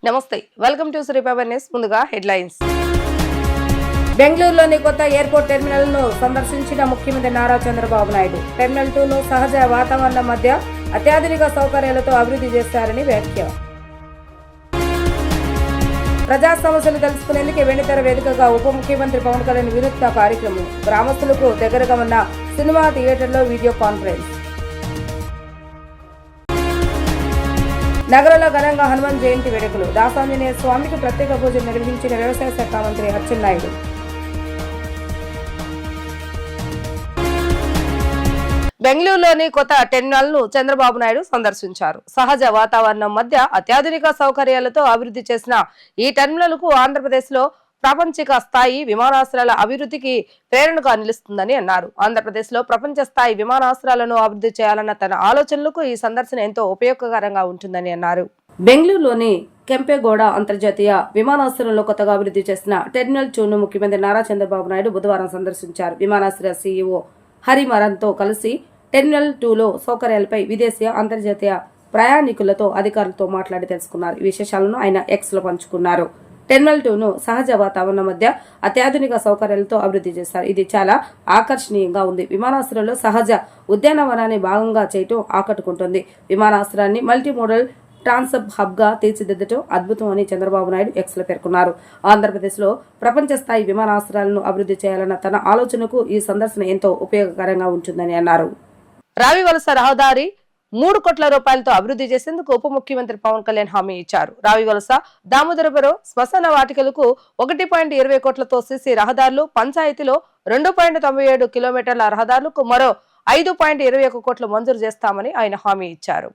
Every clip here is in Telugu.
నమస్తే, వెల్కమ్ టు శ్రీపవర్ న్యూస్. ముందుగా హెడ్లైన్స్. బెంగళూరులోని కొత్త ఎయిర్పోర్ట్ టెర్మినల్ ను సందర్శించిన ముఖ్యమంత్రి నారా చంద్రబాబు నాయుడు. టెర్మినల్ 2 ను సహజ వాతావరణం మధ్య అత్యాధునిక సౌకర్యాలతో అభివృద్ధి చేస్తారని వ్యాఖ్య. ప్రజా సమస్యలు తెలుసుకునేందుకు వెండితెర వేదికగా ఉప ముఖ్యమంత్రి పవన్ కళ్యాణ్ వినూత్న కార్యక్రమం. గ్రామస్తులకు దగ్గరగా ఉన్న సినిమా థియేటర్లో వీడియో కాన్ఫరెన్స్. నగరంలో ఘనంగా హనుమాన్ జయంతి వేడుకలు. దాసాంజనేయ స్వామికి ప్రత్యేక పూజలు నిర్వహించిన వ్యవసాయ శాఖ మంత్రి అచ్చెన్నాయుడు. బెంగళూరులోని కొత్త టెర్మినల్ ను చంద్రబాబు నాయుడు సందర్శించారు. సహజ వాతావరణం మధ్య అత్యాధునిక సౌకర్యాలతో అభివృద్ధి చేసిన ఈ టెర్మినల్ కు ఆంధ్రప్రదేశ్ లో ప్రాపంచిక స్థాయి విమానాశ్రయాల అభివృద్ధికి ప్రేరణగా నిలుస్తుందని అన్నారు. ఆంధ్రప్రదేశ్ లో ప్రపంచ స్థాయి విమానాశ్రయాలను అభివృద్ధి చేయాలన్న తన ఆలోచనలకు ఈ సందర్శన ఎంతో ఉపయోగకరంగా ఉంటుందని అన్నారు. బెంగళూరులోని కెంపెగౌడ అంతర్జాతీయ విమానాశ్రయంలో కొత్తగా అభివృద్ధి చేసిన టెర్మినల్ 2 ను ముఖ్యమంత్రి నారా చంద్రబాబు నాయుడు బుధవారం సందర్శించారు. విమానాశ్రయ సీఈఓ హరిమరన్ తో కలిసి టెర్మినల్ 2 లో సౌకర్యాలపై విదేశీయ అంతర్జాతీయ ప్రయాణికులతో అధికారులతో మాట్లాడి తెలుసుకున్నారు. ఈ విశేషాలను ఆయన ఎక్స్ లో పంచుకున్నారు. టెర్మినల్ 2 ను సహజ వాతావరణం మధ్య అత్యాధునిక సౌకర్యాలతో అభివృద్ధి చేశారు. ఇది చాలా ఆకర్షణీయంగా ఉంది. విమానాశ్రయంలో సహజ ఉద్యానవనాన్ని భాగంగా చేయటం ఆకట్టుకుంటుంది. విమానాశ్రయాన్ని మల్టీ మోడల్ ట్రాన్సప్ హబ్ గా తీర్చిదిద్దటం అద్భుతం అని చంద్రబాబు నాయుడు ఎక్స్ లో పేర్కొన్నారు. ఆంధ్రప్రదేశ్ లో ప్రపంచ స్థాయి విమానాశ్రయాలను అభివృద్ధి చేయాలన్న తన ఆలోచనకు ఈ సందర్శన ఎంతో ఉపయోగకరంగా ఉంటుందని అన్నారు. రావి వలస రహదారి 3 కోట్ల రూపాయలతో అభివృద్ధి చేసేందుకు ఉప ముఖ్యమంత్రి పవన్ కళ్యాణ్ హామీ ఇచ్చారు. రావి వలస దామోదరపురం శ్మశాన వాటికలకు 1.20 కోట్లతో సీసీ రహదారులు, పంచాయతీలో 2.97 కిలోమీటర్ల రహదారులకు మరో 5.21 కోట్లు మంజూరు చేస్తామని ఆయన హామీ ఇచ్చారు.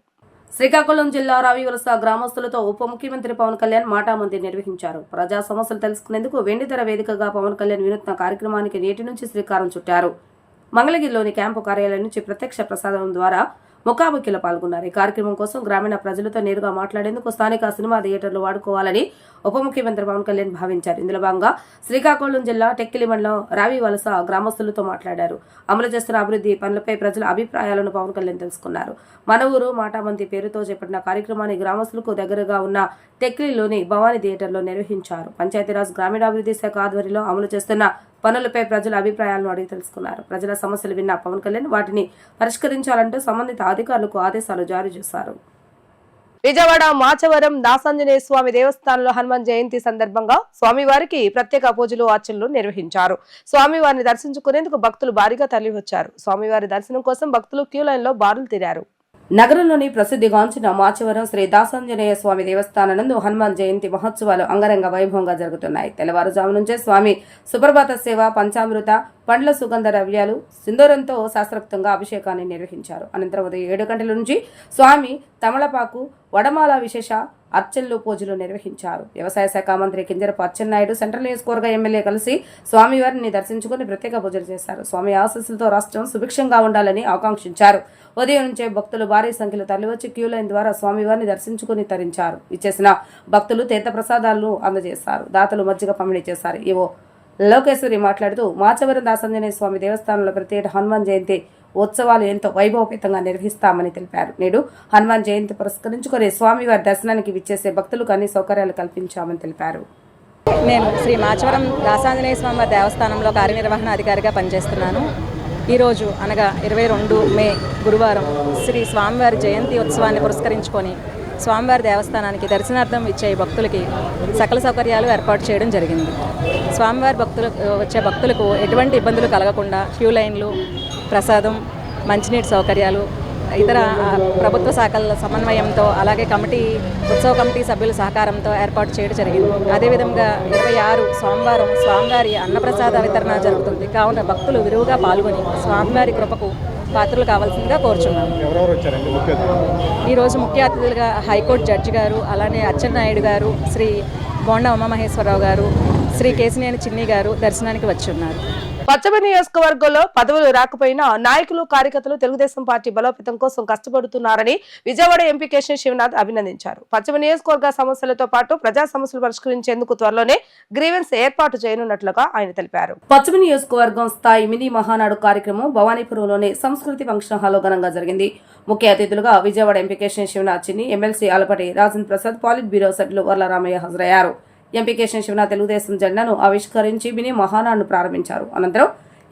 శ్రీకాకుళం జిల్లా రావి వలస గ్రామస్తులతో ఉప ముఖ్యమంత్రి పవన్ కళ్యాణ్ మాటామంతి నిర్వహించారు. ప్రజా సమస్యలు తెలుసుకునేందుకు వెండితెర వేదికగా పవన్ కళ్యాణ్ వినూత్న కార్యక్రమానికి నేటి నుంచి శ్రీకారం చుట్టారు. మంగళగిరిలోని క్యాంపు కార్యాలయం నుంచి ప్రత్యక్ష ప్రసాదం ద్వారా ముఖాముఖిలో పాల్గొన్నారు. ఈ కార్యక్రమం కోసం గ్రామీణ ప్రజలతో నేరుగా మాట్లాడేందుకు స్థానిక సినిమా థియేటర్లు వాడుకోవాలని ఉప ముఖ్యమంత్రి పవన్ కళ్యాణ్ భావించారు. ఇందులో భాగంగా శ్రీకాకుళం జిల్లా టెక్కిలి మండలం రావి వలస గ్రామస్తులతో మాట్లాడారు. అమలు చేస్తున్న అభివృద్ధి పనులపై ప్రజల అభిప్రాయాలను పవన్ కళ్యాణ్ తెలుసుకున్నారు. మన ఊరు మాటామంతి పేరుతో చేపట్టిన కార్యక్రమాన్ని గ్రామస్తులకు దగ్గరగా ఉన్న టెక్కిలిలోని భవానీ థియేటర్లో నిర్వహించారు. పంచాయతీరాజ్ గ్రామీణాభివృద్ధి శాఖ ఆధ్వర్యంలో అమలు చేస్తున్న పనులపై ప్రజల అభిప్రాయాలను అడిగి తెలుసుకున్నారు. ప్రజల సమస్యలు విన్న పవన్ కళ్యాణ్ వాటిని పరిష్కరించాలంటూ సంబంధిత అధికారులకు ఆదేశాలు జారీ చేశారు. విజయవాడ మాచవరం దాసాంజనేయ స్వామి దేవస్థానంలో హనుమాన్ జయంతి సందర్భంగా స్వామివారికి ప్రత్యేక పూజలు అర్చనలు నిర్వహించారు. స్వామివారిని దర్శించుకునేందుకు భక్తులు భారీగా తరలివచ్చారు. స్వామివారి దర్శనం కోసం భక్తులు క్యూ లైన్ లో బారులు తీరారు. నగరంలోని ప్రసిద్ధిగాంచిన మాచవరం శ్రీ దాసాంజనేయ స్వామి దేవస్థానం నందు హనుమాన్ జయంతి మహోత్సవాలు అంగరంగ వైభవంగా జరుగుతున్నాయి. తెల్లవారుజాము నుంచే స్వామి సుప్రభాత సేవ, పంచామృత, పండ్ల సుగంధ ద్రవ్యాలు, సింధూరంతో శాస్త్రోక్తంగా అభిషేకాన్ని నిర్వహించారు. అనంతరం ఉదయం 7 గంటల నుంచి స్వామి తమలపాకు, వడమాల విశేష అర్చనలు, పూజలు నిర్వహించారు. వ్యవసాయ శాఖ మంత్రి కింజరపు అచ్చెన్నాయుడు, సెంట్రల్ నియోజకవర్గ ఎమ్మెల్యే కలిసి స్వామివారిని దర్శించుకుని ప్రత్యేక పూజలు చేశారు. స్వామి ఆశీస్సులతో రాష్ట్రం సుభిక్షంగా ఉండాలని ఆకాంక్షించారు. ఉదయం నుంచే భక్తులు భారీ సంఖ్యలో తరలివచ్చి క్యూ లైన్ ద్వారా స్వామివారిని దర్శించుకుని తరించారు. ఇచ్చేసిన భక్తులు తీర్థ ప్రసాదాలను అందజేశారు. దాతలు మజ్జిగ పంపిణీ చేశారు. ఈవో లోకేశ్వరి మాట్లాడుతూ మాచవరం దాసాంజనేయ స్వామి దేవస్థానంలో ప్రతి ఏటా హనుమాన్ జయంతి ఉత్సవాలు ఎంతో వైభవపేతంగా నిర్వహిస్తామని తెలిపారు. నేడు హనుమాన్ జయంతి పురస్కరించుకుని స్వామివారి దర్శనానికి విచ్చేసే భక్తులకు అన్ని సౌకర్యాలు కల్పించామని తెలిపారు. నేను శ్రీ మాచవరం దాసాంజనేయ స్వామి దేవస్థానంలో కార్యనిర్వహణ అధికారిగా పనిచేస్తున్నాను. ఈరోజు అనగా 22 మే గురువారం శ్రీ స్వామివారి జయంతి ఉత్సవాన్ని పురస్కరించుకొని స్వామివారి దేవస్థానానికి దర్శనార్థం ఇచ్చే భక్తులకి సకల సౌకర్యాలు ఏర్పాటు చేయడం జరిగింది. స్వామివారి వచ్చే భక్తులకు ఎటువంటి ఇబ్బందులు కలగకుండా క్యూ లైన్లు, ప్రసాదం, మంచినీటి సౌకర్యాలు, ఇతర ప్రభుత్వ శాఖల సమన్వయంతో అలాగే ఉత్సవ కమిటీ సభ్యుల సహకారంతో ఏర్పాటు చేయడం జరిగింది. అదేవిధంగా 26 సోమవారం స్వామివారి అన్నప్రసాద వితరణ జరుగుతుంది. కావున భక్తులు విరివిగా పాల్గొని స్వామివారి కృపకు పాత్రలు కావాల్సిందిగా కోరుచున్నాను. ఈరోజు ముఖ్య అతిథులుగా హైకోర్టు జడ్జి గారు, అలానే అచ్చెన్నాయుడు గారు, శ్రీ బోండా ఉమామహేశ్వరరావు గారు, శ్రీ కేసినేని చిన్ని గారు దర్శనానికి వచ్చి ఉన్నారు. పశ్చిమ నియోజకవర్గంలో పదవులు రాకపోయినా నాయకులు, కార్యకర్తలు తెలుగుదేశం పార్టీ బలోపేతం కోసం కష్టపడుతున్నారని విజయవాడ ఎంపీ కేశవ శివనాథ్ అభినందించారు. పశ్చిమ నియోజకవర్గ సమస్యలతో పాటు ప్రజా సమస్యలు పరిష్కరించేందుకు త్వరలోనే గ్రీవెన్స్ ఏర్పాటు చేయనున్నట్లుగా ఆయన తెలిపారు. పశ్చిమ నియోజకవర్గం స్థాయి మినీ మహానాడు కార్యక్రమం భవానీపురంలోని సంస్కృతి ఫంక్షన్ హాల్లో ఘనంగా జరిగింది. ముఖ్య అతిథులుగా విజయవాడ ఎంపీ కేశినేని శివనాథ్ చిన్ని, ఎమ్మెల్సీ ఆలపాటి రాజేంద్ర ప్రసాద్, పాలిట్ బ్యూరో సభ్యులు వర్ల రామయ్య హాజరయ్యారు. ఎంపీ కేశినేని శివనాథ్ తెలుగుదేశం జెండాను ఆవిష్కరించి మినీ మహానాడును ప్రారంభించారు. అనంతరం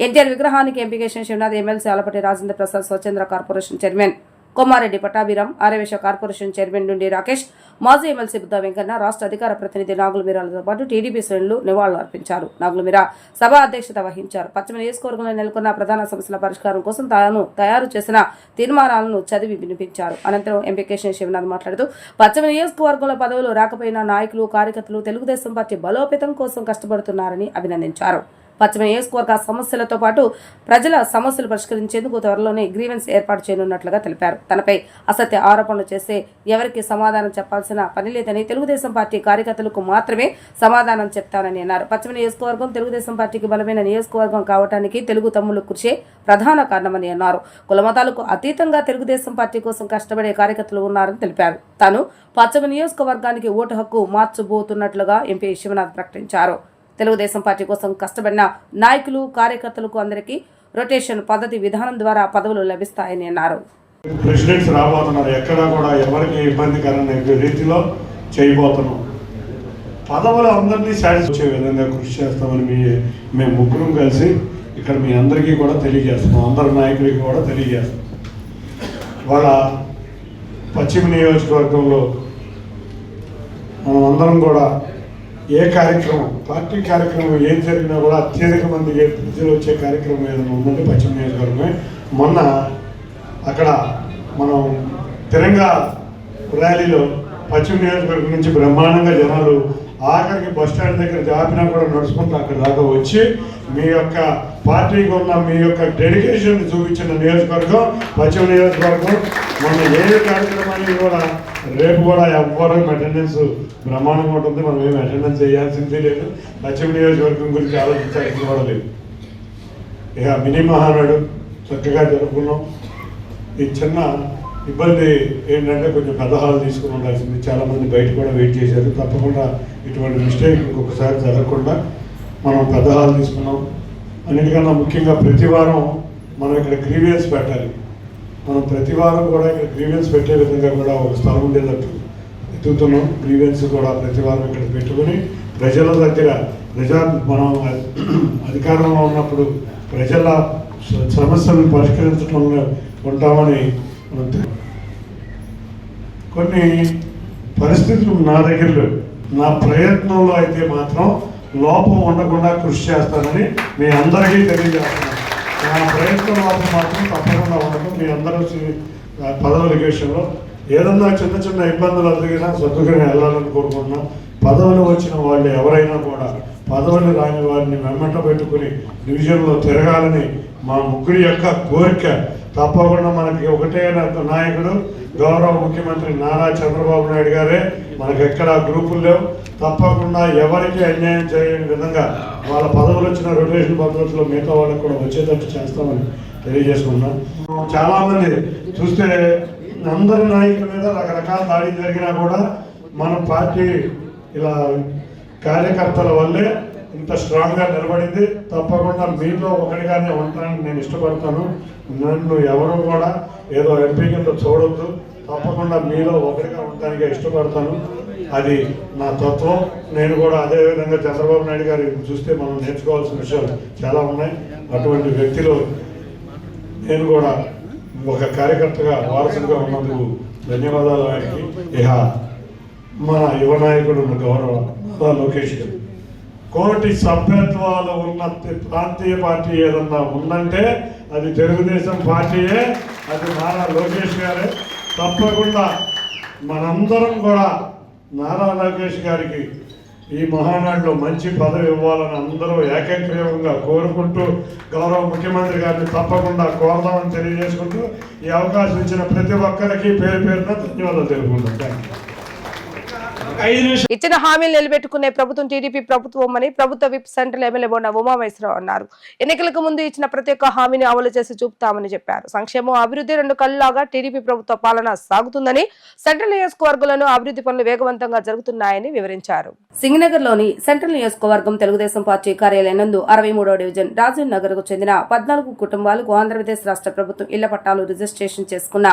ఎన్టీఆర్ విగ్రహానికి ఎంపీ కేశినేని శివనాథ్, ఎమ్మెల్సీ ఆలపాటి రాజేంద్ర ప్రసాద్, స్వచ్ఛంద corporation chairman Kommareddy Pattabhiram, Aryavysya corporation chairman నుండి రాకేష్, మాజీ ఎమ్మెల్సీ బుద్ధా వెంకన్న, రాష్ట్ర అధికార ప్రతినిధి నాగుల మీరాలతో పాటు టీడీపీ శ్రేణులు నివాళులు అర్పించారు. నాగుల మీరా సభ అధ్యక్షత వహించారు. పశ్చిమ నియోజకవర్గంలో నెలకొన్న ప్రధాన సమస్యల పరిష్కారం కోసం తాను తయారు చేసిన తీర్మానాలను చదివి వినిపించారు. అనంతరం ఎంపీ కేశినేని శివనాథ్ మాట్లాడుతూ పశ్చిమ నియోజకవర్గంలో పదవులు రాకపోయినా నాయకులు, కార్యకర్తలు తెలుగుదేశం పార్టీ బలోపేతం కోసం కష్టపడుతున్నారని అభినందించారు. పశ్చిమ నియోజకవర్గ సమస్యలతో పాటు ప్రజల సమస్యలు పరిష్కరించేందుకు త్వరలోనే గ్రీవెన్స్ ఏర్పాటు చేయనున్నట్లుగా తెలిపారు. తనపై అసత్య ఆరోపణలు చేసే ఎవరికి సమాధానం చెప్పాల్సిన పని లేదని, తెలుగుదేశం పార్టీ కార్యకర్తలకు మాత్రమే సమాధానం చెప్తానని అన్నారు. పశ్చిమ నియోజకవర్గం తెలుగుదేశం పార్టీకి బలమైన నియోజకవర్గం కావడానికి తెలుగు తమ్ముళ్లు కృషే ప్రధాన కారణమని అన్నారు. కులమతాలకు అతీతంగా తెలుగుదేశం పార్టీ కోసం కష్టపడే కార్యకర్తలు ఉన్నారని తెలిపారు. తాను పశ్చిమ నియోజకవర్గానికి ఓటు హక్కు మార్చబోతున్నట్లుగా ఎంపీ శివనాథ్ ప్రకటించారు. తెలుగుదేశం పార్టీ కోసం కష్టపడిన నాయకులు, కార్యకర్తలకు అందరికీ రొటేషన్ పద్ధతి విధానం ద్వారా పదవులు లభిస్తాయని అన్నారు. ప్రెసిడెంట్స్ రాబోతున్నారు, ఎక్కడా కూడా ఎవరికి ఇబ్బందికరమైన రీతిలో చేయబోతున్నాం. పదవులు అందరినీ సాటిస్ఫై విధంగా కృషి చేస్తామని మేము ముగ్గురం కలిసి ఇక్కడ మీ అందరికీ కూడా తెలియజేస్తున్నాం. అందరి నాయకులకి కూడా తెలియజేస్తాం. వాళ్ళ పశ్చిమ నియోజకవర్గంలో మనం అందరం కూడా ఏ కార్యక్రమం, పార్టీ కార్యక్రమం ఏం జరిగినా కూడా అత్యధిక మంది ప్రజలు వచ్చే కార్యక్రమం ఏదైనా ఉందంటే పశ్చిమ నియోజకవర్గమే. మొన్న అక్కడ మనం తిరంగా ర్యాలీలో పశ్చిమ నియోజకవర్గం నుంచి బ్రహ్మాండంగా జనాలు ఆఖరికి బస్టాండ్ దగ్గర జాపినా కూడా నడుచుకుంటూ అక్కడ దాకా వచ్చి మీ యొక్క పార్టీకి ఉన్న మీ యొక్క డెడికేషన్ చూపించిన నియోజకవర్గం పశ్చిమ నియోజకవర్గం. మొన్న ఏ కార్యక్రమాన్ని కూడా రేపు కూడా ఎవ్వరూ అటెండెన్స్ బ్రహ్మాండంగా ఉంటుంది. మనం ఏమి అటెండెన్స్ చేయాల్సిందే లేదు. పశ్చిమ నియోజకవర్గం గురించి ఆలోచించాల్సింది కూడా లేదు. ఇక మినీ మహానాడు చక్కగా జరుపుకున్నాం. ఈ చిన్న ఇబ్బంది ఏంటంటే కొంచెం పెద్ద హాల్ తీసుకుని ఉండాల్సింది. చాలామంది బయట కూడా వెయిట్ చేశారు. తప్పకుండా ఇటువంటి మిస్టేక్ ఇంకొకసారి జరగకుండా మనం పెద్ద హాల్ తీసుకున్నాం. అన్నిటికన్నా ముఖ్యంగా ప్రతి వారం మనం ఇక్కడ గ్రీవియన్స్ పెట్టాలి. మనం ప్రతి వారం కూడా ఇక్కడ గ్రీవెన్స్ పెట్టే విధంగా కూడా ఒక స్థలం ఉండేటట్టు ఎత్తుతున్నాం. గ్రీవెన్స్ కూడా ప్రతి వారం ఇక్కడ పెట్టుకుని ప్రజల దగ్గర మనం అధికారంలో ఉన్నప్పుడు ప్రజల సమస్యలను పరిష్కరించడంలో ఉంటామని మనం కొన్ని పరిస్థితులు నా దగ్గరలో నా ప్రయత్నంలో అయితే మాత్రం లోపం ఉండకుండా కృషి చేస్తానని మీ అందరికీ తెలియజేస్తున్నాను. నా ప్రయత్నం లోపం మాత్రం తప్పకుండా ఉండదు. మీ అందరూ పదవుల విషయంలో ఏదన్నా చిన్న చిన్న ఇబ్బందులు అదిగినా సర్దుకుని వెళ్ళాలని కోరుకుంటున్నాం. పదవులు వచ్చిన వాళ్ళు ఎవరైనా కూడా పదవులు రాని వారిని వెంబట పెట్టుకుని డివిజన్లో తిరగాలని మా ముగ్గురి యొక్క కోరిక. తప్పకుండా మనకి ఒకటే నాయకుడు గౌరవ ముఖ్యమంత్రి నారా చంద్రబాబు నాయుడు గారే. మనకి ఎక్కడ గ్రూపులు లేవు. తప్పకుండా ఎవరికి అన్యాయం చేయని విధంగా వాళ్ళ పదవులు వచ్చిన రొటేషన్ పద్ధతిలో మిగతా వాళ్ళకి కూడా వచ్చేటట్టు చేస్తామని తెలియజేసుకున్నాం. చాలామంది చూస్తే అందరి నాయకుల మీద రకరకాల దాడి జరిగినా కూడా మన పార్టీ ఇలా కార్యకర్తల వల్లే ఇంత స్ట్రాంగ్గా నిలబడింది. తప్పకుండా మీలో ఒకటిగానే ఉండడానికి నేను ఇష్టపడతాను. నన్ను ఎవరు కూడా ఏదో ఎంపీ కింద చూడొద్దు. తప్పకుండా మీలో ఒకటిగా ఉండడానికి ఇష్టపడతాను. అది నా తత్వం. నేను కూడా అదేవిధంగా చంద్రబాబు నాయుడు గారి చూస్తే మనం నేర్చుకోవాల్సిన విషయాలు చాలా ఉన్నాయి. అటువంటి వ్యక్తిలో నేను కూడా ఒక కార్యకర్తగా వారసుగా ఉన్నందుకు ధన్యవాదాలు ఆయనకి. ఇహ మన యువ నాయకుడు గౌరవ లోకేష్ గారు కోటి సభ్యత్వాలు ఉన్న ప్రాంతీయ పార్టీ ఏదన్నా ఉందంటే అది తెలుగుదేశం పార్టీయే, అది నారా లోకేష్ గారే. తప్పకుండా మనందరం కూడా నారా లోకేష్ గారికి ఈ మహానాడులో మంచి పదవి ఇవ్వాలని అందరూ ఏకగ్రీవంగా కోరుకుంటూ గౌరవ ముఖ్యమంత్రి గారిని తప్పకుండా కోరదామని తెలియజేసుకుంటూ ఈ అవకాశం ఇచ్చిన ప్రతి ఒక్కరికి పేరు పేరున ధన్యవాదాలు తెలుపుకుంటాం. ఇచ్చిన హామీలు నిలబెట్టుకునే ప్రభుత్వం టీడీపీ ప్రభుత్వం అని ప్రభుత్వ whip central MLA Bonna Umamaheswararao అన్నారు. ఎన్నికలకు ముందు ఇచ్చిన ప్రతి ఒక్క హామీని అమలు చేసి చూపుతామని చెప్పారు. సంక్షేమం, అభివృద్ధి రెండు కళ్ళలాగా టీడీపీ ప్రభుత్వ పాలన సాగుతుందని, సెంట్రల్ నియోజకవర్గంలోనూ అభివృద్ధి పనులు వేగవంతంగా జరుగుతున్నాయని వివరించారు. సింగనగర్లోని సెంట్రల్ నియోజకవర్గం తెలుగుదేశం పార్టీ కార్యాలయం నందు 63వ డివిజన్ రాజీవ్ నగర్ కు చెందిన 14 కుటుంబాలకు ఆంధ్రప్రదేశ్ రాష్ట్ర ప్రభుత్వం ఇళ్ల పట్టాలు రిజిస్ట్రేషన్ చేసుకున్న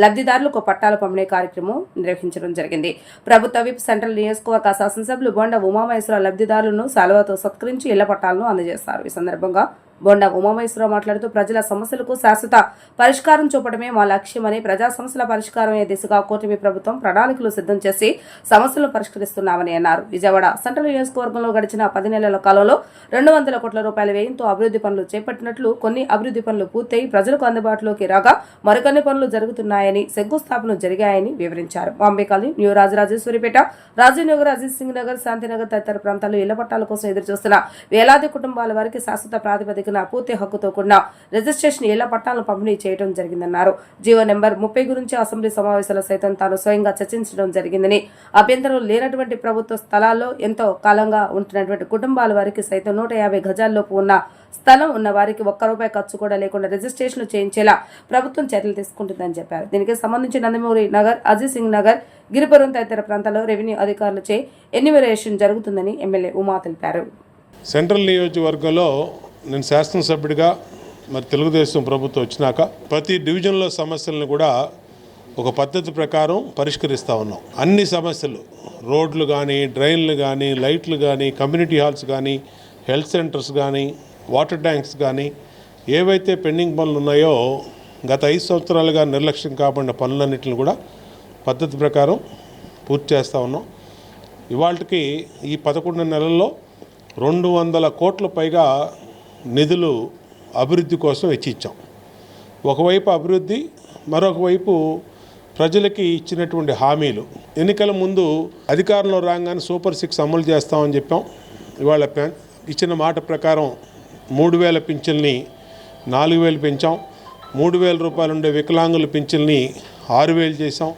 లబ్ధిదారులకు పట్టాల పంపిణీ కార్యక్రమం నిర్వహించడం జరిగింది. ప్రభుత్వ విప్ సెంట్రల్ నియోజకవర్గ శాసనసభ్యులు బొండ ఉమామహేశ్వరరావు లబ్ధిదారులను శాలువాతో సత్కరించి ఇళ్ల పట్టాలను అందజేశారు. ఈ సందర్భంగా బొండ ఉమామహేశ్వరరావు మాట్లాడుతూ ప్రజల సమస్యలకు శాశ్వత పరిష్కారం చూపడమే మా లక్ష్యమని, ప్రజా సమస్యల పరిష్కారం దిశగా కూటమి ప్రభుత్వం ప్రణాళికలు సిద్ధం చేసి సమస్యలను పరిష్కరిస్తున్నామని అన్నారు. విజయవాడ సెంట్రల్ నియోజకవర్గంలో గడిచిన 10 నెలల కాలంలో 200 కోట్ల రూపాయల వ్యయంతో అభివృద్ధి పనులు చేపట్టినట్లు, కొన్ని అభివృద్ధి పనులు పూర్తయి ప్రజలకు అందుబాటులోకి రాగా మరికొన్ని పనులు జరుగుతున్నాయని, శంకుస్థాపనలు జరిగాయని వివరించారు. బాంబే కాలనీ, న్యూ రాజరాజేశ్వరిపేట, రాజీవ్ నగర్, అజిత్ సింగ్ నగర్, శాంతినగర్ తదితర ప్రాంతాల్లో ఇళ్ల పట్టాల కోసం ఎదురుచూస్తున్న వేలాది కుటుంబాల వారికి శాశ్వత ప్రాతిపదికన పూర్తి హక్కుతో కూడిన రిజిస్ట్రేషన్ ఇళ్ల పట్టాలను పంపిణీ చేయడం జరిగిందన్నారు. జీవో నెంబర్ 30 గురించి అసెంబ్లీ సమావేశాల్లో సైతం తాను స్వయంగా చర్చించడం జరిగిందని, అభ్యంతరం లేనటువంటి ప్రభుత్వ స్థలాల్లో ఎంతో కాలంగా ఉంటున్నటువంటి కుటుంబాల వారికి సైతం 150 గజాల్లోపు ఉన్న స్థలం ఉన్న వారికి ₹1 ఖర్చు కూడా లేకుండా రిజిస్ట్రేషన్లు చేయించేలా ప్రభుత్వం చర్యలు తీసుకుంటుందని చెప్పారు. దీనికి సంబంధించి నందమూరి నగర్, అజిత్ సింగ్ నగర్, గిరిపురం తదితర ప్రాంతాల్లో రెవెన్యూ అధికారులచే ఎన్యూమరేషన్ జరుగుతుందని ఎమ్మెల్యే ఉమా తెలిపారు. సెంట్రల్ నియోజకవర్గంలో నేను శాసనసభ్యుడిగా మరి తెలుగుదేశం ప్రభుత్వం వచ్చినాక ప్రతి డివిజన్లో సమస్యలను కూడా ఒక పద్ధతి ప్రకారం పరిష్కరిస్తూ ఉన్నాం. అన్ని సమస్యలు, రోడ్లు కానీ, డ్రైన్లు కానీ, లైట్లు కానీ, కమ్యూనిటీ హాల్స్ కానీ, హెల్త్ సెంటర్స్ కానీ, వాటర్ ట్యాంక్స్ కానీ, ఏవైతే పెండింగ్ పనులు ఉన్నాయో గత 5 సంవత్సరాలుగా నిర్లక్ష్యం కాబడిన పనులన్నింటిని కూడా పద్ధతి ప్రకారం పూర్తి చేస్తూ ఉన్నాం. ఇవాళకి ఈ 11 నెలల్లో 200 కోట్ల పైగా నిధులు అభివృద్ధి కోసం వెచ్చించాం. ఒకవైపు అభివృద్ధి, మరొక వైపు ప్రజలకి ఇచ్చినటువంటి హామీలు. ఎన్నికల ముందు అధికారంలో రాగానే సూపర్ 6 అమలు చేస్తామని చెప్పాం. ఇవాళ ఇచ్చిన మాట ప్రకారం 3,000 పింఛన్ని 4,000 పెంచాం. 3,000 రూపాయలు ఉండే వికలాంగుల పింఛన్ని 6,000 చేసాం.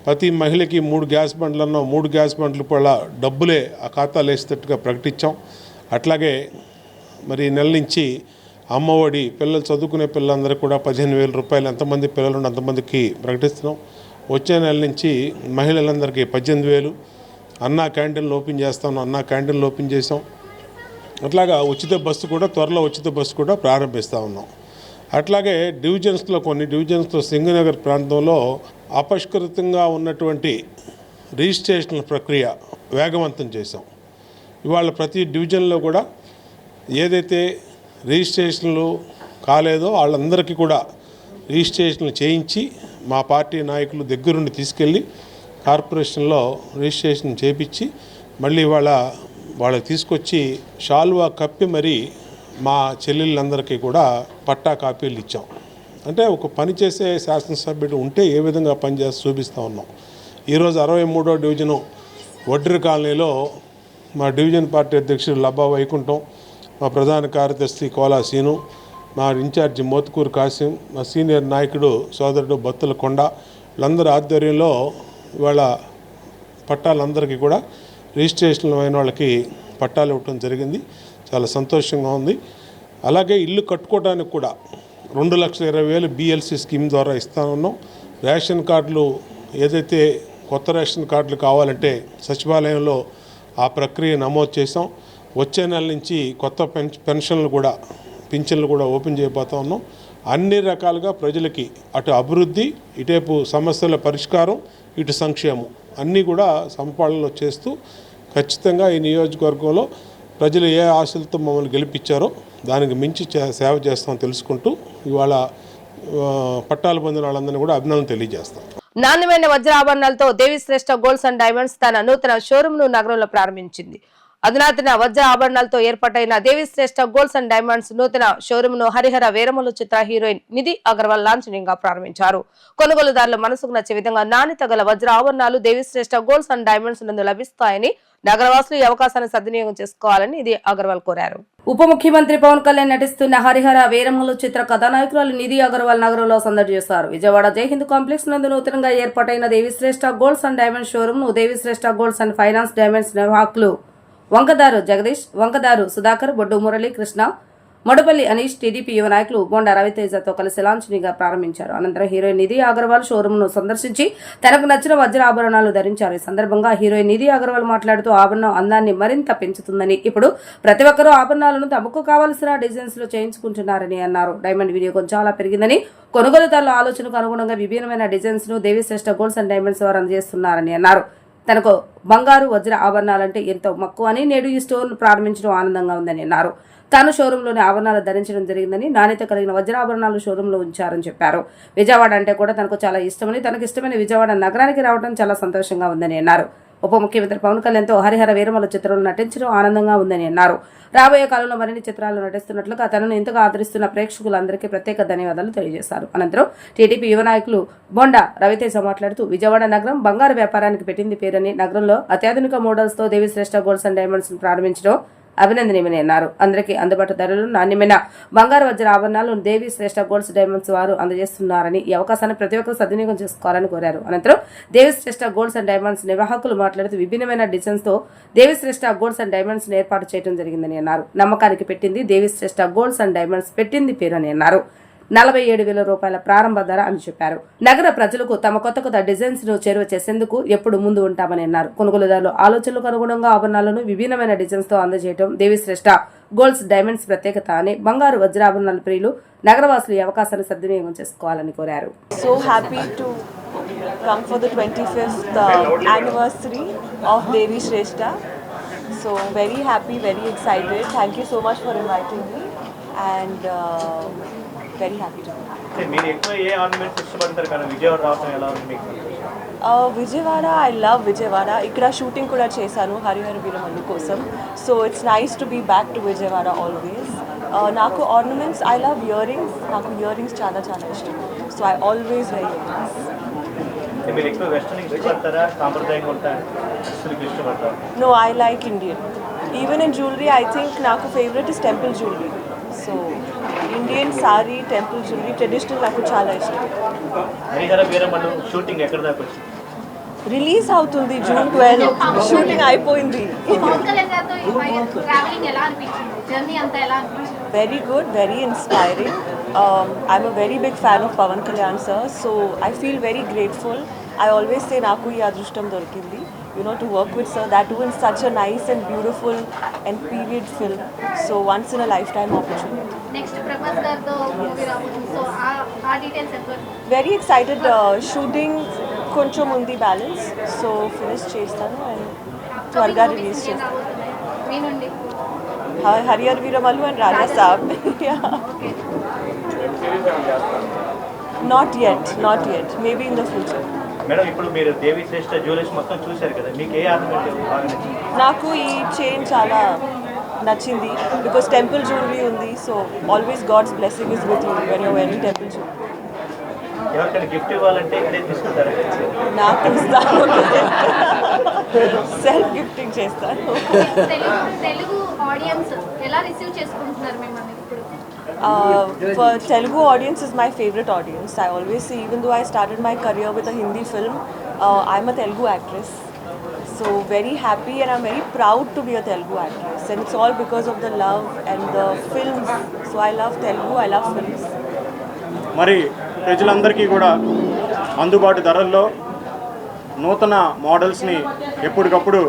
ప్రతి మహిళకి 3 గ్యాస్ బండ్లన్నా 3 గ్యాస్ బండ్లు కూడా డబ్బులే ఆ ఖాతాలు వేసేటట్టుగా ప్రకటించాం. అట్లాగే మరి నెల నుంచి అమ్మఒడి, పిల్లలు చదువుకునే పిల్లలందరూ కూడా 15,000 రూపాయలు, ఎంతమంది పిల్లలు ఉంటే అంతమందికి ప్రకటిస్తున్నాం. వచ్చే నెల నుంచి మహిళలందరికీ 18,000. అన్నా క్యాంటీన్లు ఓపెన్ చేస్తాం, అన్నా క్యాంటీన్లు ఓపెన్ చేసాం. అట్లాగా ఉచిత బస్సు కూడా త్వరలో ఉచిత బస్సు కూడా ప్రారంభిస్తూ ఉన్నాం. అట్లాగే డివిజన్స్లో కొన్ని డివిజన్స్లో సింగనగర్ ప్రాంతంలో అపష్కృతంగా ఉన్నటువంటి రిజిస్ట్రేషన్ల ప్రక్రియ వేగవంతం చేశాం. ఇవాళ ప్రతి డివిజన్లో కూడా ఏదైతే రిజిస్ట్రేషన్లు కాలేదో వాళ్ళందరికీ కూడా రిజిస్ట్రేషన్లు చేయించి మా పార్టీ నాయకులు దగ్గరుండి తీసుకెళ్ళి కార్పొరేషన్లో రిజిస్ట్రేషన్ చేయించి మళ్ళీ వాళ్ళకి తీసుకొచ్చి షాల్వా కప్పి మరి మా చెల్లెళ్ళందరికీ కూడా పట్టా కాపీలు ఇచ్చాం. అంటే ఒక పని చేసే శాసనసభ్యుడు ఉంటే ఏ విధంగా పనిచేసి చూపిస్తూ ఉన్నాం. ఈరోజు 63వ డివిజను వడ్రి కాలనీలో మా డివిజన్ పార్టీ అధ్యక్షుడు లబ్బా వైకుంఠం, మా ప్రధాన కార్యదర్శి కోలా సీను, మా ఇన్ఛార్జి మోత్కూరు కాసిం, మా సీనియర్ నాయకుడు సోదరుడు బత్తుల కొండ, వీళ్ళందరి ఆధ్వర్యంలో ఇవాళ పట్టాలందరికీ కూడా రిజిస్ట్రేషన్లు అయిన వాళ్ళకి పట్టాలు ఇవ్వటం జరిగింది. చాలా సంతోషంగా ఉంది. అలాగే ఇల్లు కట్టుకోవడానికి కూడా 2,20,000 BLC స్కీమ్ ద్వారా ఇస్తా ఉన్నాం. రేషన్ కార్డులు ఏదైతే కొత్త రేషన్ కార్డులు కావాలంటే సచివాలయంలో ఆ ప్రక్రియ నమోదు చేసాం. వచ్చే నెల నుంచి కొత్త పింఛన్లు కూడా ఓపెన్ చేయబోతా ఉన్నాం. అన్ని రకాలుగా ప్రజలకి అటు అభివృద్ధి, ఇటేపు సమస్యల పరిష్కారం, ఇటు సంక్షేమం అన్నీ కూడా సమపాలనలో చేస్తూ ఖచ్చితంగా ఈ నియోజకవర్గంలో ప్రజలు ఏ ఆశలతో మమ్మల్ని గెలిపించారో దానికి మించి సేవ చేస్తామని తెలుసుకుంటూ ఇవాళ పట్టాలు పొందిన వాళ్ళందరినీ కూడా అభినందనలు తెలియజేస్తాం. నాణ్యమైన వజ్ర ఆభరణాలతో దేవి శ్రేష్ఠ గోల్డ్స్ అండ్ డైమండ్స్ తన నూతన షోరూమ్ ను నగరంలో ప్రారంభించింది. అధునాతన వజ్ర ఆభరణాలతో ఏర్పాటైన దేవి శ్రేష్ఠ గోల్డ్స్ అండ్ డైమండ్స్ నూతన షోరూమ్ ను హరిహర వీరమలు చిత్ర హీరోయిన్ నిధి అగర్వాల్ లాంఛనంగా ప్రారంభించారు. కొనుగోలుదారుల మనసుకు నచ్చే విధంగా నాణ్యత గల వజ్ర ఆభరణాలు దేవి శ్రేష్ఠ గోల్డ్స్ అండ్ డైమండ్స్ నందు లభిస్తాయని నగరవాసులు ఈ అవకాశాన్ని సద్వినియోగం చేసుకోవాలని నిధి అగర్వాల్ కోరారు. ఉప ముఖ్యమంత్రి పవన్ కళ్యాణ్ నటిస్తున్న హరిహర వీరమలు చిత్ర కథానాయకురాలు నిధి అగర్వాల్ నగరంలో సందడి చేశారు. విజయవాడ జైహింద్ కాంప్లెక్స్ నందు నూతనంగా ఏర్పాటైన దేవి శ్రేష్ఠ గోల్డ్స్ అండ్ డైమండ్స్ షోరూమ్ ను దేవి శ్రేష్ఠ గోల్డ్స్ అండ్ ఫైనాన్స్ డైమండ్స్ నిర్వాహకులు వంకదారు జగదీష్, వంకదారు సుధాకర్, బొడ్డు మురళీ కృష్ణ, మొడపల్లి అనీష్ టీడీపీ యువ నాయకులు బోండా రవితేజతో కలిసి లాంఛనీగా ప్రారంభించారు. అనంతరం హీరోయిన్ నిధి అగర్వాల్ షోరూమ్ ను సందర్శించి తనకు నచ్చిన వజ్ర ఆభరణాలు ధరించారు. ఈ సందర్భంగా హీరోయిన్ నిధి అగర్వాల్ మాట్లాడుతూ ఆభరణం అందాన్ని మరింత పెంచుతుందని, ఇప్పుడు ప్రతి ఒక్కరూ ఆభరణాలను తమకు కావలసిన డిజైన్స్ లో చేయించుకుంటున్నారని అన్నారు. డైమండ్ వినియోగం చాలా పెరిగిందని, కొనుగోలుదారుల ఆలోచనకు అనుగుణంగా విభిన్నమైన డిజైన్స్ ను దేవి శ్రేష్ఠ గోల్డ్స్ అండ్ డైమండ్స్ వారు అందజేస్తున్నారని అన్నారు. తనకు బంగారు వజ్ర ఆభరణాలంటే ఎంతో మక్కువ అని, నేడు ఈ స్టోర్ ప్రారంభించడం ఆనందంగా ఉందని అన్నారు. తాను షోరూంలోని ఆభరణాలు ధరించడం జరిగిందని, నాణ్యత కలిగిన వజ్రాభరణాలు షోరూంలో ఉంచారని చెప్పారు. విజయవాడ అంటే కూడా తనకు చాలా ఇష్టమని, తనకు ఇష్టమైన విజయవాడ నగరానికి రావడం చాలా సంతోషంగా ఉందని అన్నారు. ఉప ముఖ్యమంత్రి పవన్ కళ్యాణ్తో హరిహర వీరమల చిత్రంలో నటించడం ఆనందంగా ఉందని అన్నారు. రాబోయే కాలంలో మరిన్ని చిత్రాల్లో నటిస్తున్నట్లుగా తనను ఇంతగా ఆదరిస్తున్న ప్రేక్షకులందరికీ ప్రత్యేక ధన్యవాదాలు తెలియజేశారు. అనంతరం టీడీపీ యువ నాయకులు బొండా రవితేజ మాట్లాడుతూ, విజయవాడ నగరం బంగారు వ్యాపారానికి పెట్టింది పేరని, నగరంలో అత్యాధునిక మోడల్స్ తో దేవి శ్రేష్ఠ గోల్డ్స్ అండ్ డైమండ్స్ ప్రారంభించడం అభినందనీయమని అన్నారు. అందరికీ అందుబాటు ధరలు నాణ్యమైన బంగారు వజ్ర ఆభరణాలు దేవి శ్రేష్ఠ గోల్డ్స్ డైమండ్స్ వారు అందజేస్తున్నారని, ఈ అవకాశాన్ని ప్రతి ఒక్కరు సద్వినియోగం చేసుకోవాలని కోరారు. అనంతరం దేవి శ్రేష్ఠ గోల్డ్స్ అండ్ డైమండ్స్ నిర్వాహకులు మాట్లాడుతూ, విభిన్నమైన డిజైన్స్ తో దేవి శ్రేష్ఠ గోల్డ్స్ అండ్ డైమండ్స్ ఏర్పాటు చేయడం జరిగిందని అన్నారు. నమ్మకానికి పెట్టింది దేవి శ్రేష్ఠ గోల్డ్స్ అండ్ డైమండ్స్ పెట్టింది పేరు అని అన్నారు. 47,000 రూపాయల ప్రారంభ ధర అని చెప్పారు. నగర ప్రజలకు తమ కొత్త డిజైన్స్ ను చేరువ చేసేందుకు ఎప్పుడు ముందు ఉంటామని అన్నారు. కొనుగోలుదారులు ఆలోచనలకు అనుగుణంగా ఆభరణాలను విభిన్నమైన డిజైన్స్ తో అందజేయడం దేవి శ్రేష్ఠ గోల్డ్స్ డైమండ్స్ ప్రత్యేకత అని, బంగారు వజ్రాభరణాల ప్రియులు నగరవాసులు ఈ అవకాశాన్ని సద్వినియోగం చేసుకోవాలని కోరారు. So happy to come for the 25th anniversary of Devi Shrestha. So very happy, very excited. Thank you so much for inviting me, and very happy to be here. మీరు ఎక్కువ ఏ ఆర్నమెంట్స్ ఇష్టపడతారు కానీ విజయవాడ రావడం ఎలా ఉంది మీకు? Vijayawada, I love Vijayawada. ఇక్కడ షూటింగ్ కూడా చేశాను హరిహర వీరమల్లు కోసం. So it's nice to be back to Vijayawada always. నాకు ornaments, I love earrings. నాకు ఇయర్ రింగ్స్ చాలా చాలా ఇష్టం. So I always wear earrings. మీరు ఎక్కువ వెస్టర్న్ ఇష్టపడతారా, సాంప్రదాయంగా ఉంటారా, ఇష్టపడతారా? No, I like Indian. Even in jewelry, I think నాకు favorite is temple jewelry. So Indian saree, temple jewelry, traditional నాకు చాలా ఇష్టం. హరిహర వీరమల్లు షూటింగ్ ఎక్కడ దాకా వచ్చింది? రిలీజ్ అవుతుంది June 12. షూటింగ్ అయిపోయింది. Very good, very inspiring. I'm a very big fan of Pavan Kalyan sir, so I feel very grateful. I always say నాకు ఈ అదృష్టం దొరికింది, to work with sir, that too in such a nice and beautiful and period film. So once in a lifetime opportunity. Next Prabhas garto movie rabotundi, so aa details enko Very excited. Shooting కొంచెం ఉంది బ్యాలెన్స్, సో ఫినిష్ చేస్తాను అండ్ త్వరగా రిలీజ్ చేస్తాను. మీ నుండి Harihara Veeramallu and Raja Saab. Not yet, maybe in the future. Madam, ఇప్పుడు మీరు దేవి శ్రేష్ఠ జ్యువెలర్స్ మొత్తం చూశారు కదా, మీకు ఏ ఆర్నమెంట్ బాగా నచ్చింది? నాకు ఈ చైన్ చాలా నచ్చింది, బికాస్ టెంపుల్ జ్యువెలరీ ఉంది. So always god's blessing is with you when you wear temple jewellery. ఎవరికైనా గిఫ్ట్ ఇవ్వాలంటే ఇక్కడే తీసుకుంటారా? నాకు ఇస్తాను, సెల్ఫ్ గిఫ్టింగ్ చేస్తాను. తెలుగు ఆడియన్స్ ఎలా రిసీవ్ చేసుకుంటున్నారు మిమ్మల్ని ఇప్పుడు? For Telugu audience is my favorite audience. I always say, even though I started my career with a Hindi film, I'm a Telugu actress. So very happy and I'm very proud to be a Telugu actress. And it's all because of the love and the films. So I love Telugu, I love films. మరి ప్రజలందరికీ కూడా అందుబాటు ధరల్లో నూతన మోడల్స్ని ఎప్పటికప్పుడు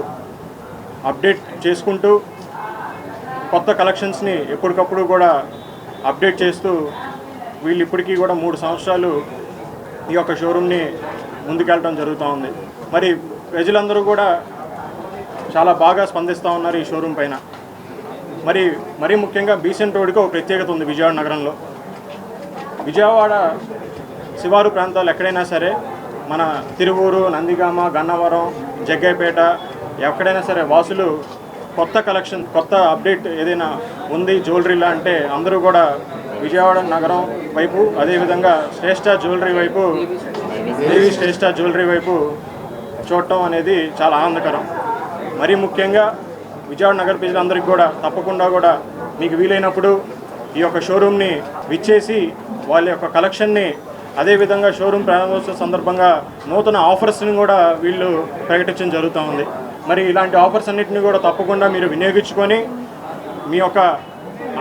అప్డేట్ చేసుకుంటూ, కొత్త కలెక్షన్స్ని ఎప్పటికప్పుడు కూడా అప్డేట్ చేస్తూ, వీళ్ళు ఇప్పటికీ కూడా 3 సంవత్సరాలు ఈ యొక్క షోరూమ్ని ముందుకెళ్ళడం జరుగుతూ ఉంది. మరి ప్రజలందరూ కూడా చాలా బాగా స్పందిస్తూ ఉన్నారు ఈ షోరూమ్ పైన. మరీ ముఖ్యంగా బీసెంట్ రోడ్కి ఒక ప్రత్యేకత ఉంది విజయవాడ నగరంలో. విజయవాడ శివారు ప్రాంతాలు ఎక్కడైనా సరే, మన తిరువూరు, నందిగామ, గన్నవరం, జగ్గైపేట ఎక్కడైనా సరే వాసులు కొత్త కలెక్షన్, కొత్త అప్డేట్ ఏదైనా ఉంది జ్యువెలరీలా అంటే అందరూ కూడా విజయవాడ నగరం వైపు, అదేవిధంగా శ్రేష్ఠ జ్యువెలరీ వైపు, దేవి శ్రేష్ఠ జ్యువెలరీ వైపు చూడటం అనేది చాలా ఆనందకరం. మరీ ముఖ్యంగా విజయవాడ నగర ప్రజలందరికీ కూడా తప్పకుండా కూడా మీకు వీలైనప్పుడు ఈ యొక్క షోరూమ్ని విచ్చేసి వాళ్ళ యొక్క కలెక్షన్ని, అదేవిధంగా షోరూమ్ ప్రారంభోత్సవ సందర్భంగా నూతన ఆఫర్స్ని కూడా వీళ్ళు ప్రకటించడం జరుగుతూ ఉంది. మరి ఇలాంటి ఆఫర్స్ అన్నింటినీ కూడా తప్పకుండా మీరు వినియోగించుకొని మీ యొక్క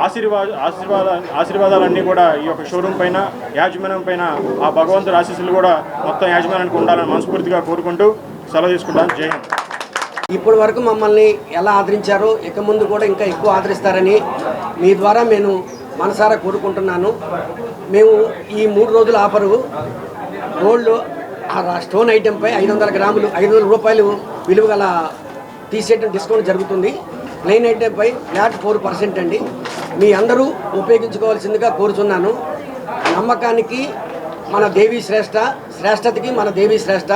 ఆశీర్వాదాలన్నీ కూడా ఈ యొక్క షోరూమ్ పైన, యాజమాన్యం పైన ఆ భగవంతుడి ఆశీస్సులు కూడా మొత్తం యాజమాన్యానికి ఉండాలని మనస్ఫూర్తిగా కోరుకుంటూ సెలవు తీసుకుంటాను. జై హింద్. ఇప్పటి వరకు మమ్మల్ని ఎలా ఆదరించారో ఇక ముందు కూడా ఇంకా ఎక్కువ ఆదరిస్తారని మీ ద్వారా నేను మనసారా కోరుకుంటున్నాను. మేము ఈ 3 రోజుల ఆఫరు గోల్డ్ స్టోన్ ఐటెంపై 500 గ్రాములు 500 రూపాయలు విలువ గల తీసేయడం డిస్కౌంట్ జరుగుతుంది. ప్లెయిన్ ఐటెంపై ఫ్లాట్ 4% అండి. మీ అందరూ ఉపయోగించుకోవాల్సిందిగా కోరుచున్నాను. నమ్మకానికి మన దేవి శ్రేష్ఠ, శ్రేష్టతకి మన దేవి శ్రేష్ఠ,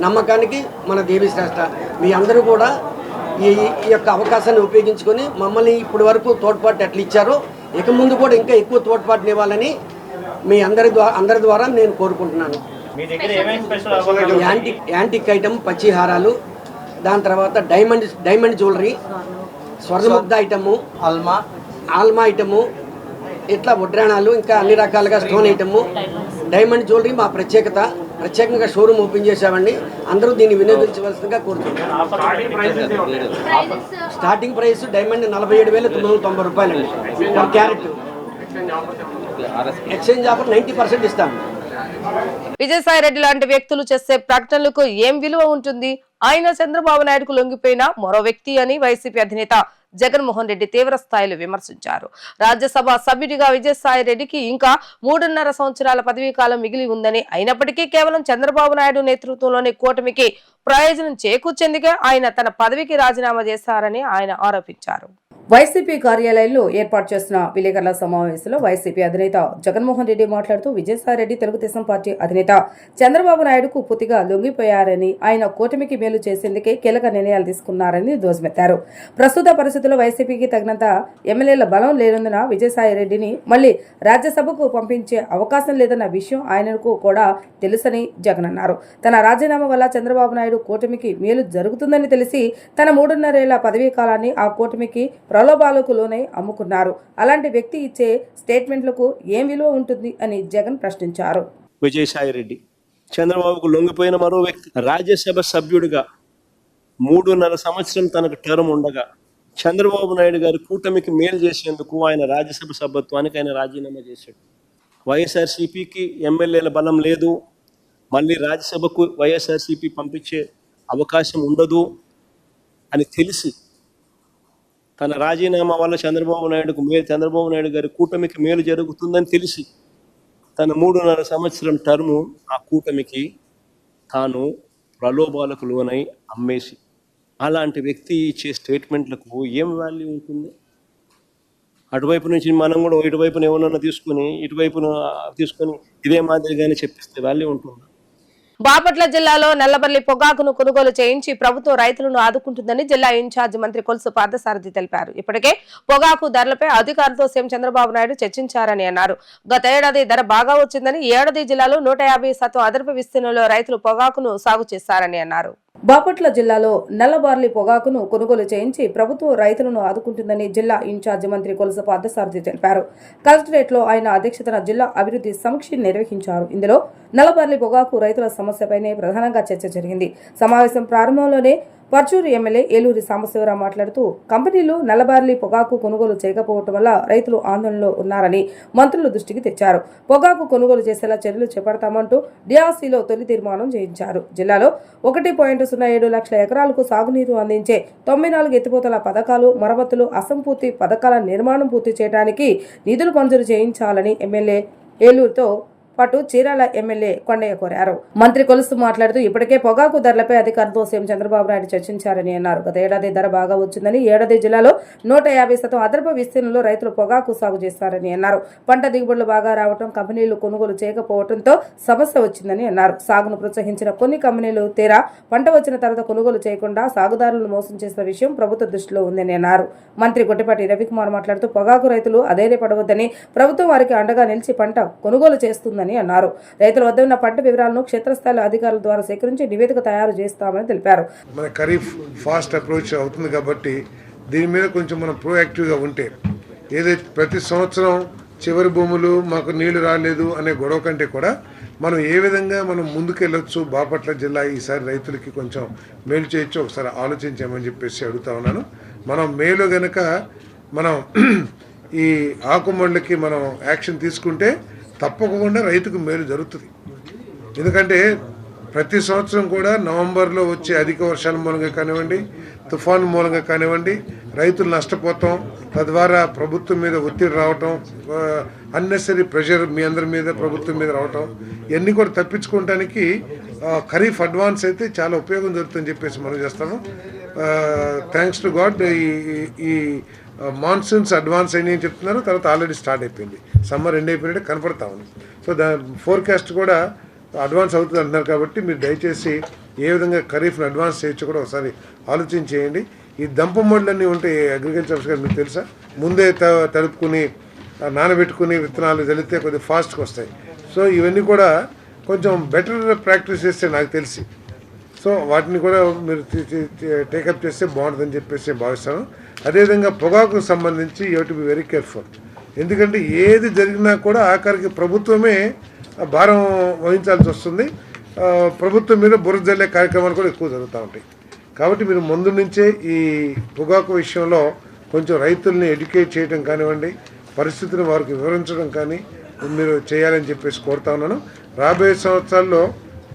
నమ్మకానికి మన దేవి శ్రేష్ఠ. మీ అందరూ కూడా ఈ యొక్క అవకాశాన్ని ఉపయోగించుకొని మమ్మల్ని ఇప్పటి వరకు తోడ్పాటు ఎట్లా ఇచ్చారో ఇక ముందు కూడా ఇంకా ఎక్కువ తోడ్పాటుని ఇవ్వాలని మీ అందరి ద్వారా నేను కోరుకుంటున్నాను. యాంటిక్ ఐటమ్ పచ్చి హారాలు, దాని తర్వాత డైమండ్ జ్యువెలరీ, స్వర్ణముగ్ధ ఐటము, ఆల్మా ఐటము, ఇట్లా వడ్రాణాలు, ఇంకా అన్ని రకాలుగా స్టోన్ ఐటము, డైమండ్ జ్యువెలరీ మా ప్రత్యేకంగా షోరూమ్ ఓపెన్ చేసామండి. అందరూ దీన్ని వినియోగించవలసిందిగా కోరుతున్నాను. స్టార్టింగ్ ప్రైస్ డైమండ్ 47,990 రూపాయలండి పర్ క్యారెట్. ఎక్స్చేంజ్ ఆఫర్ 90% ఇస్తాము. విజయసాయి రెడ్డి లాంటి వ్యక్తులు చేసే ప్రకటనలకు ఏం విలువ ఉంటుంది? ఆయన చంద్రబాబు నాయుడుకు లొంగిపోయిన మరో వ్యక్తి అని వైసీపీ అధినేత జగన్మోహన్ రెడ్డి తీవ్ర స్థాయిలో విమర్శించారు. రాజ్యసభ సభ్యుడిగా విజయసాయి రెడ్డికి ఇంకా 3.5 సంవత్సరాల పదవీ కాలం మిగిలి ఉందని, అయినప్పటికీ కేవలం చంద్రబాబు నాయుడు నేతృత్వంలోని కూటమికి ప్రయోజనం చేకూర్చేందుకే ఆయన తన పదవికి రాజీనామా చేశారని ఆయన ఆరోపించారు. వైసీపీ కార్యాలయంలో ఏర్పాటు చేసిన విలేకరుల సమావేశంలో వైసీపీ అధినేత జగన్మోహన్ రెడ్డి మాట్లాడుతూ విజయసాయి రెడ్డి తెలుగుదేశం పార్టీ అధినేత చంద్రబాబు నాయుడుకు పూర్తిగా లొంగిపోయారని, ఆయన కూటమికి మేలు చేసేందుకే కీలక నిర్ణయాలు తీసుకున్నారని ధ్వజమెత్తారు. ప్రస్తుత పరిస్థితుల్లో వైసీపీకి తగినంత ఎమ్మెల్యేల బలం లేనందున విజయసాయి రెడ్డిని మళ్లీ రాజ్యసభకు పంపించే అవకాశం లేదన్న విషయం ఆయనకు కూడా తెలుసని జగన్ అన్నారు. తన రాజీనామా వల్ల చంద్రబాబు నాయుడు కూటమికి మేలు జరుగుతుందని తెలిసి తన 3.5 ఏళ్ల పదవీ కాలాన్ని ఆ కూటమికి ప్రలోభాలకు లోనై అమ్ముకున్నారు. అలాంటి వ్యక్తి ఇచ్చే స్టేట్మెంట్లకు ఏం విలువ ఉంటుంది అని జగన్ ప్రశ్నించారు. విజయసాయి రెడ్డి చంద్రబాబుకు లొంగిపోయిన మరో వ్యక్తి. రాజ్యసభ సభ్యుడిగా 3.5 సంవత్సరం తనకు టర్మ్ ఉండగా చంద్రబాబు నాయుడు గారి కూటమికి మేలు చేసేందుకు ఆయన రాజ్యసభ సభ్యత్వానికి ఆయన రాజీనామా చేశాడు. వైఎస్ఆర్సీపీకి ఎమ్మెల్యేల బలం లేదు, మళ్ళీ రాజ్యసభకు వైఎస్ఆర్సీపీ పంపించే అవకాశం ఉండదు అని తెలిసి తన రాజీనామా వల్ల చంద్రబాబు నాయుడు గారి కూటమికి మేలు జరుగుతుందని తెలిసి తన 3.5 సంవత్సరం టర్ము ఆ కూటమికి తాను ప్రలోభాలకు లోనై అమ్మేసి, అలాంటి వ్యక్తి ఇచ్చే స్టేట్మెంట్లకు ఏం వాల్యూ ఉంటుంది? అటువైపు నుంచి మనం కూడా ఇటువైపున ఏమన్నా ఇటువైపున తీసుకొని ఇదే మాదిరిగానే చెప్పిస్తే వాల్యూ ఉంటుంది? బాపట్ల జిల్లాలో నల్లబల్లి పొగాకును కొనుగోలు చేయించి ప్రభుత్వం రైతులను ఆదుకుంటుందని జిల్లా ఇన్ఛార్జ్ మంత్రి కొలుసు పార్థసారథి తెలిపారు. ఇప్పటికే పొగాకు ధరలపై అధికారులతో సీఎం చంద్రబాబు నాయుడు చర్చించారని అన్నారు. గత ఏడాది ధర బాగా వచ్చిందని, ఈ ఏడాది జిల్లాలో 150% అదనపు విస్తీర్ణంలో రైతులు పొగాకును సాగు చేశారని అన్నారు. బాపట్ల జిల్లాలో నల్లబార్లీ పొగాకును కొనుగోలు చేయించి ప్రభుత్వం రైతులను ఆదుకుంటుందని జిల్లా ఇన్ఛార్జి మంత్రి కొలుసు పార్థసారథి తెలిపారు. కలెక్టరేట్ లో ఆయన అధ్యక్షతన జిల్లా అభివృద్ధి సమీక్ష నిర్వహించారు. ఇందులో నల్లబార్లీ పొగాకు రైతుల సమస్యపైనే ప్రధానంగా చర్చ జరిగింది. సమావేశం ప్రారంభంలోనే పర్చూరు ఎమ్మెల్యే ఏలూరి సాంబశివరావు మాట్లాడుతూ కంపెనీలు నల్లబార్లీ పొగాకు కొనుగోలు చేయకపోవడం వల్ల రైతులు ఆందోళనలో ఉన్నారని మంత్రుల దృష్టికి తెచ్చారు. పొగాకు కొనుగోలు చేసేలా చర్యలు చేపడతామంటూ డిఆర్సీలో తొలి తీర్మానం చేయించారు. జిల్లాలో 1.07 లక్షల ఎకరాలకు సాగునీరు అందించే 94 ఎత్తిపోతల పథకాలు, మరమ్మతులు, అసంపూర్తి పథకాల నిర్మాణం పూర్తి చేయడానికి నిధులు మంజూరు చేయించాలని ఎమ్మెల్యే ఏలూరుతో పాటు చీరాల ఎమ్మెల్యే కొండయ్య కోరారు. మంత్రి కొలుసు మాట్లాడుతూ ఇప్పటికే పొగాకు ధరలపై అధికారులతో సీఎం చంద్రబాబు నాయుడు చర్చించారని అన్నారు. గత ఏడాది ధర బాగా వచ్చిందని, ఏడాది జిల్లాలో 150% అదనపు విస్తీర్ణంలో రైతులు పొగాకు సాగు చేస్తారని అన్నారు. పంట దిగుబడులు బాగా రావడం, కంపెనీలు కొనుగోలు చేయకపోవడంతో సమస్య వచ్చిందని అన్నారు. సాగును ప్రోత్సహించిన కొన్ని కంపెనీలు తీరా పంట వచ్చిన తర్వాత కొనుగోలు చేయకుండా సాగుదారులను మోసం చేసిన విషయం ప్రభుత్వ దృష్టిలో ఉందని అన్నారు. మంత్రి గొట్టిపాటి రవికుమార్ మాట్లాడుతూ పొగాకు రైతులు అధైర్యపడవద్దని, ప్రభుత్వం వారికి అండగా నిలిచి పంట కొనుగోలు చేస్తుందని అన్నారు. రైతుల వద్ద ఉన్న పంట వివరాలను క్షేత్రస్థాయి అధికారుల ద్వారా సేకరించి నివేదిక తయారు చేస్తామని తెలిపారు. మన ఖరీఫ్ ఫాస్ట్ అప్రోచ్ అవుతుంది కాబట్టి దీని మీద కొంచెం మనం ప్రోయాక్టివ్గా ఉంటే, ఏదైతే ప్రతి సంవత్సరం చివరి భూములు మాకు నీళ్లు రాలేదు అనే గొడవ కంటే కూడా మనం ఏ విధంగా మనం ముందుకెళ్ళొచ్చు, బాపట్ల జిల్లా ఈసారి రైతులకి కొంచెం మేలు చేయొచ్చు ఒకసారి ఆలోచించామని చెప్పేసి అడుగుతా ఉన్నాను. మనం మేలో గనక మనం ఈ ఆకుమండలకి మనం యాక్షన్ తీసుకుంటే తప్పకుండా రైతుకు మేలు జరుగుతుంది. ఎందుకంటే ప్రతి సంవత్సరం కూడా నవంబర్లో వచ్చే అధిక వర్షాల మూలంగా కానివ్వండి, తుఫాను మూలంగా కానివ్వండి, రైతులు నష్టపోతాం. తద్వారా ప్రభుత్వం మీద ఒత్తిడి రావటం, అన్నెసరీ ప్రెషర్ మీ అందరి మీద ప్రభుత్వం మీద రావటం, ఇవన్నీ కూడా తప్పించుకోవడానికి ఖరీఫ్ అడ్వాన్స్ అయితే చాలా ఉపయోగం జరుగుతుందని చెప్పేసి మనం చేస్తాము. థ్యాంక్స్ టు గాడ్ ఈ మాన్సూన్స్ అడ్వాన్స్ అయినాయని చెప్తున్నారు. తర్వాత ఆల్రెడీ స్టార్ట్ అయిపోయింది, సమ్మర్ ఎండ్ అయిపోయినట్టు కనపడతా ఉంది. సో ఫోర్కాస్ట్ కూడా అడ్వాన్స్ అవుతుంది అంటున్నారు. కాబట్టి మీరు దయచేసి ఏ విధంగా ఖరీఫ్ని అడ్వాన్స్ చేయొచ్చు కూడా ఒకసారి ఆలోచన చేయండి. ఈ దంప మోడ్లన్నీ ఉంటాయి అగ్రికల్చర్ ఆఫీస్ గారు, మీకు తెలుసా? ముందే తడుపుకుని నానబెట్టుకుని విత్తనాలు చల్లితే కొద్దిగా ఫాస్ట్గా వస్తాయి. సో ఇవన్నీ కూడా కొంచెం బెటర్ ప్రాక్టీస్ చేస్తే నాకు తెలిసి, సో వాటిని కూడా మీరు టేకప్ చేస్తే బాగుంటుందని చెప్పేసి భావిస్తాను. అదేవిధంగా పొగాకు సంబంధించి you to be very careful. ఎందుకంటే ఏది జరిగినా కూడా ఆఖరికి ప్రభుత్వమే భారం వహించాల్సి వస్తుంది. ప్రభుత్వం మీద బురద జల్లే కార్యక్రమాలు కూడా ఎక్కువ జరుగుతూ ఉంటాయి. కాబట్టి మీరు ముందు నుంచే ఈ పొగాకు విషయంలో కొంచెం రైతుల్ని ఎడ్యుకేట్ చేయడం కానివ్వండి, పరిస్థితిని వారికి వివరించడం కానీ మీరు చేయాలని చెప్పేసి కోరుతా ఉన్నాను. రాబోయే సంవత్సరాల్లో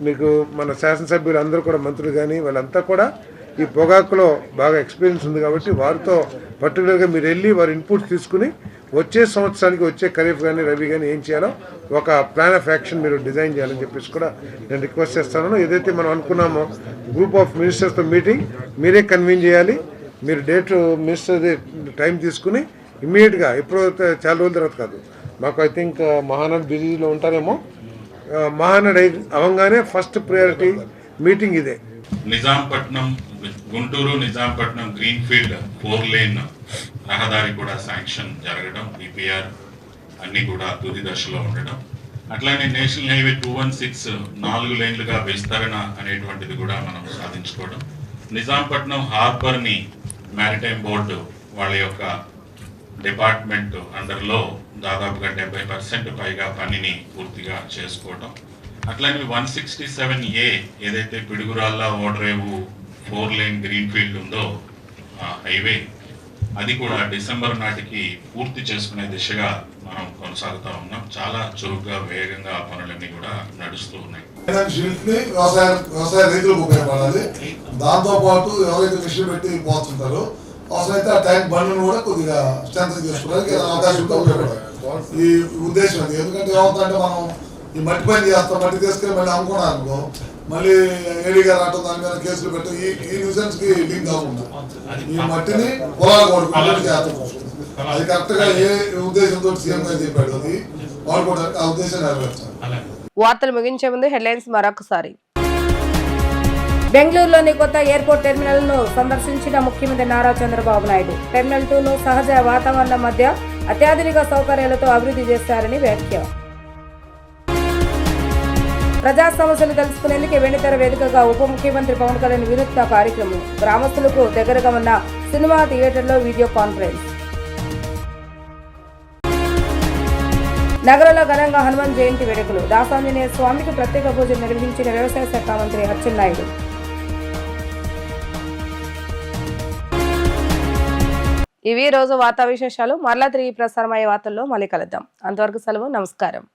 మీకు మన శాసనసభ్యులు అందరూ కూడా, మంత్రులు కానీ వాళ్ళంతా కూడా ఈ పొగాకులో బాగా ఎక్స్పీరియన్స్ ఉంది. కాబట్టి వారితో పర్టికులర్గా మీరు వెళ్ళి వారి ఇన్పుట్స్ తీసుకుని వచ్చే సంవత్సరానికి, వచ్చే ఖరీఫ్ కానీ రబీ కానీ ఏం చేయాలో ఒక ప్లాన్ ఆఫ్ యాక్షన్ మీరు డిజైన్ చేయాలని చెప్పేసి కూడా నేను రిక్వెస్ట్ చేస్తాను. ఏదైతే మనం అనుకున్నామో గ్రూప్ ఆఫ్ మినిస్టర్స్తో మీటింగ్ మీరే కన్వీన్ చేయాలి. మీరు డేట్ మినిస్టర్ టైం తీసుకుని ఇమ్మీడియట్గా, ఎప్పుడో చాలా రోజుల తర్వాత కాదు, మాకు ఐ థింక్ మహానాడు బిజీలో ఉంటారేమో, మహానాడు అవంగానే ఫస్ట్ ప్రయారిటీ మీటింగ్ ఇదే. నిజాంపట్నం గుంటూరు నిజాంపట్నం గ్రీన్ఫీల్డ్ 4 లేన్ రహదారి కూడా శాంక్షన్ జరగడం, డిపిఆర్ అన్ని కూడా తుది దశలో ఉండడం, అట్లానే నేషనల్ హైవే 216 4 లేన్లుగా విస్తరణ అనేటువంటిది కూడా మనం సాధించుకోవడం, నిజాంపట్నం హార్బర్ని మ్యారిటైమ్ బోర్డు వాళ్ళ యొక్క డిపార్ట్మెంట్ అండర్లో దాదాపుగా 70% పైగా పనిని పూర్తిగా చేసుకోవడం, అట్లానే 167A ఏదైతే పిడుగురాళ్ళ ఓడరేవు 4 లేన్ గ్రీన్ఫీల్డ్ ఉందో హైవే, అది కూడా డిసెంబర్ నాటికి పూర్తి చేసుకునే దిశగా మనం కొనసాగుతూ ఉన్నాం. చాలా చురుగ్గా వేగంగా ఆ పనులన్నీ కూడా నడుస్తూ ఉన్నాయి. వ్యవసాయ రైతులకు ఉపయోగపడాలి. దాంతో పాటు ఎవరైతే మిషన్ పెట్టి పోతుంటారో అవసరమైతే ఆ ట్యాంక్ బండ్లను కూడా కొద్దిగా స్ట్రెంత్ చేసుకోవడానికి అవకాశం ఉంటే ఉపయోగపడాలి. ఈ ఉద్దేశం అది. ఎందుకంటే ఏమవుతుందంటే మనం ఈ మట్టి పని చేస్తాం, మట్టి తీసుకెళ్ళి మళ్ళీ అమ్ముకున్నాం అనుకో, మళ్ళీ ఏడీ గారు రావటం, దాని మీద కేసులు పెట్టడం, ఈ న్యూసెన్స్ కి లింక్ కాకుండా ఈ మట్టిని పొలాలు వాడుకోవడానికి చేస్తాం. అది కరెక్ట్ గా ఏ ఉద్దేశంతో సీఎం గారు చెప్పాడు, అది వాడుకోవడానికి ఆ ఉద్దేశం నెరవేర్చాలి. వార్తలు ముగించే ముందు హెడ్లైన్స్ మరొకసారి. బెంగళూరులోని కొత్త ఎయిర్పోర్ట్ టెర్మినల్ ను సందర్శించిన ముఖ్యమంత్రి నారా చంద్రబాబు నాయుడు. టెర్మినల్ 2 ను సహజ వాతావరణం మధ్య అత్యాధునిక సౌకర్యాలతో అభివృద్ధి చేశారని వ్యాఖ్య. ప్రజా సమస్యలు తెలుసుకునేందుకు వెండితెర వేదికగా ఉప ముఖ్యమంత్రి పవన్ కళ్యాణ్ వినూత్న కార్యక్రమం. గ్రామస్తులకు దగ్గరగా ఉన్న సినిమా థియేటర్లో వీడియో కాన్ఫరెన్స్. నగరంలో ఘనంగా హనుమాన్ జయంతి వేడుకలు. దాసాంజనేయ స్వామికి ప్రత్యేక పూజలు నిర్వహించిన వ్యవసాయ శాఖ మంత్రి అచ్చెన్నాయుడు. ఇవి రోజు వార్తా విశేషాలు. మరలా తిరిగి ప్రసారమయ్యే వార్తల్లో మళ్ళీ కలుద్దాం. అంతవరకు సెలవు. నమస్కారం.